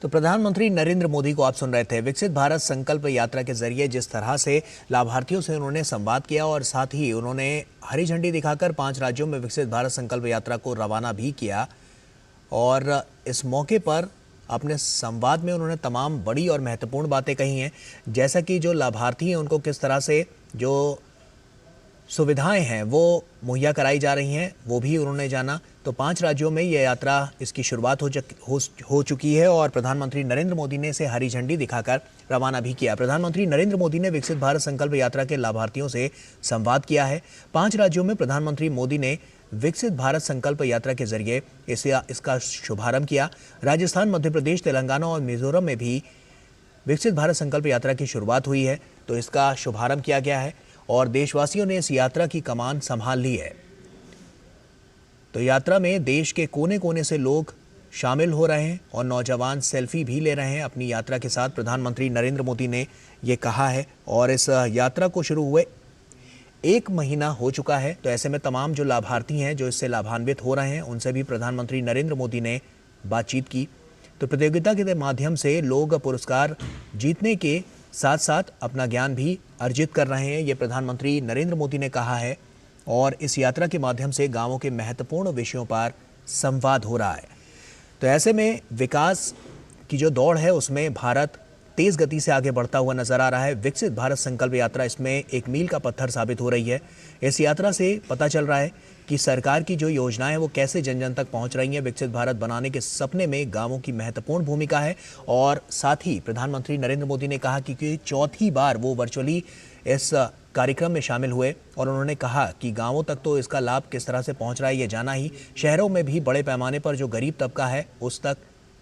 तो प्रधानमंत्री नरेंद्र मोदी को आप सुन रहे थे। विकसित भारत संकल्प यात्रा के जरिए जिस तरह से लाभार्थियों से उन्होंने संवाद किया और साथ ही उन्होंने हरी झंडी दिखाकर 5 राज्यों में विकसित भारत संकल्प यात्रा को रवाना भी किया और इस मौके पर अपने संवाद में उन्होंने तमाम बड़ी और महत्वपूर्ण बातें कही हैं, जैसा कि जो लाभार्थी हैं उनको किस तरह से जो सुविधाएं हैं वो मुहैया कराई जा रही हैं, वो भी उन्होंने जाना। तो 5 राज्यों में ये यात्रा इसकी शुरुआत हो चुकी है और प्रधानमंत्री नरेंद्र मोदी ने इसे हरी झंडी दिखाकर रवाना भी किया। प्रधानमंत्री नरेंद्र मोदी ने विकसित भारत संकल्प यात्रा के लाभार्थियों से संवाद किया है। 5 राज्यों में प्रधानमंत्री मोदी ने विकसित भारत संकल्प यात्रा के जरिए इसका शुभारंभ किया। राजस्थान, मध्य प्रदेश, तेलंगाना और मिजोरम में भी विकसित भारत संकल्प यात्रा की शुरुआत हुई है, तो इसका शुभारंभ किया गया है और देशवासियों ने इस यात्रा की कमान संभाल ली है। तो यात्रा में देश के कोने कोने से लोग शामिल हो रहे हैं और नौजवान सेल्फी भी ले रहे हैं अपनी यात्रा के साथ। प्रधानमंत्री नरेंद्र मोदी ने ये कहा है और इस यात्रा को शुरू हुए 1 महीना हो चुका है। तो ऐसे में तमाम जो लाभार्थी हैं जो इससे लाभान्वित हो रहे हैं उनसे भी प्रधानमंत्री नरेंद्र मोदी ने बातचीत की। तो प्रतियोगिता के माध्यम से लोग पुरस्कार जीतने के साथ साथ अपना ज्ञान भी अर्जित कर रहे हैं, ये प्रधानमंत्री नरेंद्र मोदी ने कहा है। और इस यात्रा के माध्यम से गांवों के महत्वपूर्ण विषयों पर संवाद हो रहा है। तो ऐसे में विकास की जो दौड़ है उसमें भारत तेज गति से आगे बढ़ता हुआ नजर आ रहा है। विकसित भारत संकल्प यात्रा इसमें एक मील का पत्थर साबित हो रही है। इस यात्रा से पता चल रहा है कि सरकार की जो योजनाएं हैं वो कैसे जन जन तक पहुंच रही हैं। विकसित भारत बनाने के सपने में गांवों की महत्वपूर्ण भूमिका है और साथ ही प्रधानमंत्री नरेंद्र मोदी ने कहा कि चौथी बार वो वर्चुअली इस कार्यक्रम में शामिल हुए और उन्होंने कहा कि गांवों तक तो इसका लाभ किस तरह से पहुंच रहा है ये जाना ही, शहरों में भी बड़े पैमाने पर जो गरीब तबका है उस तक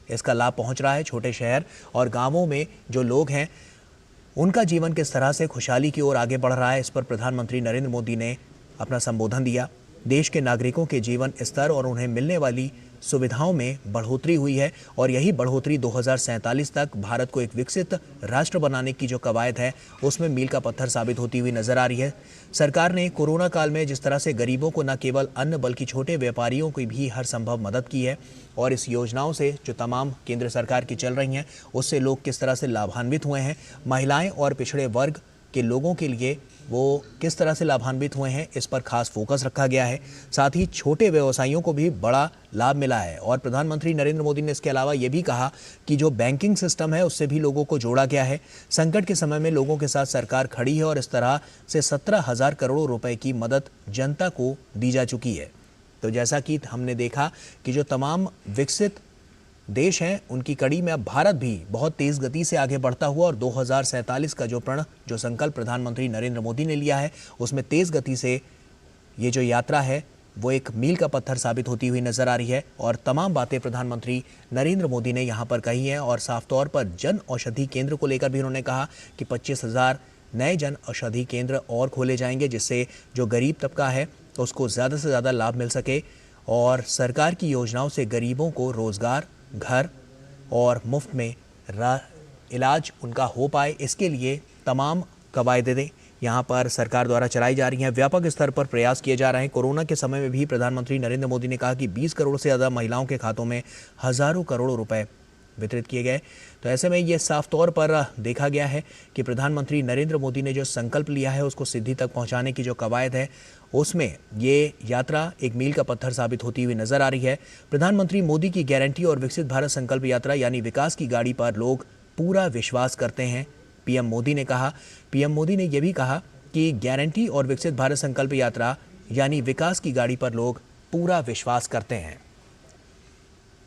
इसका लाभ पहुंच रहा है। छोटे शहर और गांवों में जो लोग हैं उनका जीवन किस तरह से खुशहाली की ओर आगे बढ़ रहा है, इस पर प्रधानमंत्री नरेंद्र मोदी ने अपना संबोधन दिया। देश के नागरिकों के जीवन स्तर और उन्हें मिलने वाली सुविधाओं में बढ़ोतरी हुई है और यही बढ़ोतरी 2047 तक भारत को एक विकसित राष्ट्र बनाने की जो कवायद है उसमें मील का पत्थर साबित होती हुई नजर आ रही है। सरकार ने कोरोना काल में जिस तरह से गरीबों को न केवल अन्न बल्कि छोटे व्यापारियों की भी हर संभव मदद की है और इस योजनाओं से जो तमाम केंद्र सरकार की चल रही हैं उससे लोग किस तरह से लाभान्वित हुए हैं, महिलाएं और पिछड़े वर्ग के लोगों के लिए वो किस तरह से लाभान्वित हुए हैं, इस पर खास फोकस रखा गया है। साथ ही छोटे व्यवसायियों को भी बड़ा लाभ मिला है और प्रधानमंत्री नरेंद्र मोदी ने इसके अलावा ये भी कहा कि जो बैंकिंग सिस्टम है उससे भी लोगों को जोड़ा गया है। संकट के समय में लोगों के साथ सरकार खड़ी है और इस तरह से 17,000 करोड़ रुपए की मदद जनता को दी जा चुकी है। तो जैसा कि हमने देखा कि जो तमाम विकसित देश हैं उनकी कड़ी में अब भारत भी बहुत तेज गति से आगे बढ़ता हुआ और 2047 का जो संकल्प प्रधानमंत्री नरेंद्र मोदी ने लिया है उसमें तेज गति से ये जो यात्रा है वो एक मील का पत्थर साबित होती हुई नजर आ रही है। और तमाम बातें प्रधानमंत्री नरेंद्र मोदी ने यहाँ पर कही हैं और साफ तौर पर जन औषधि केंद्र को लेकर भी उन्होंने कहा कि 25,000 नए जन औषधि केंद्र और खोले जाएंगे जिससे जो गरीब तबका है उसको ज़्यादा से ज़्यादा लाभ मिल सके और सरकार की योजनाओं से गरीबों को रोज़गार, घर और मुफ्त में इलाज उनका हो पाए, इसके लिए तमाम कवायदें यहाँ पर सरकार द्वारा चलाई जा रही हैं। व्यापक स्तर पर प्रयास किए जा रहे हैं। कोरोना के समय में भी प्रधानमंत्री नरेंद्र मोदी ने कहा कि 20 करोड़ से ज़्यादा महिलाओं के खातों में हज़ारों करोड़ रुपए वितरित किए गए। तो ऐसे में ये साफ तौर पर देखा गया है कि प्रधानमंत्री नरेंद्र मोदी ने जो संकल्प लिया है उसको सिद्धि तक पहुंचाने की जो कवायद है उसमें ये यात्रा एक मील का पत्थर साबित होती हुई नजर आ रही है। प्रधानमंत्री मोदी की गारंटी और विकसित भारत संकल्प यात्रा यानी विकास की गाड़ी पर लोग पूरा विश्वास करते हैं, पीएम मोदी ने कहा। पीएम मोदी ने यह भी कहा कि गारंटी और विकसित भारत संकल्प यात्रा यानी विकास की गाड़ी पर लोग पूरा विश्वास करते हैं।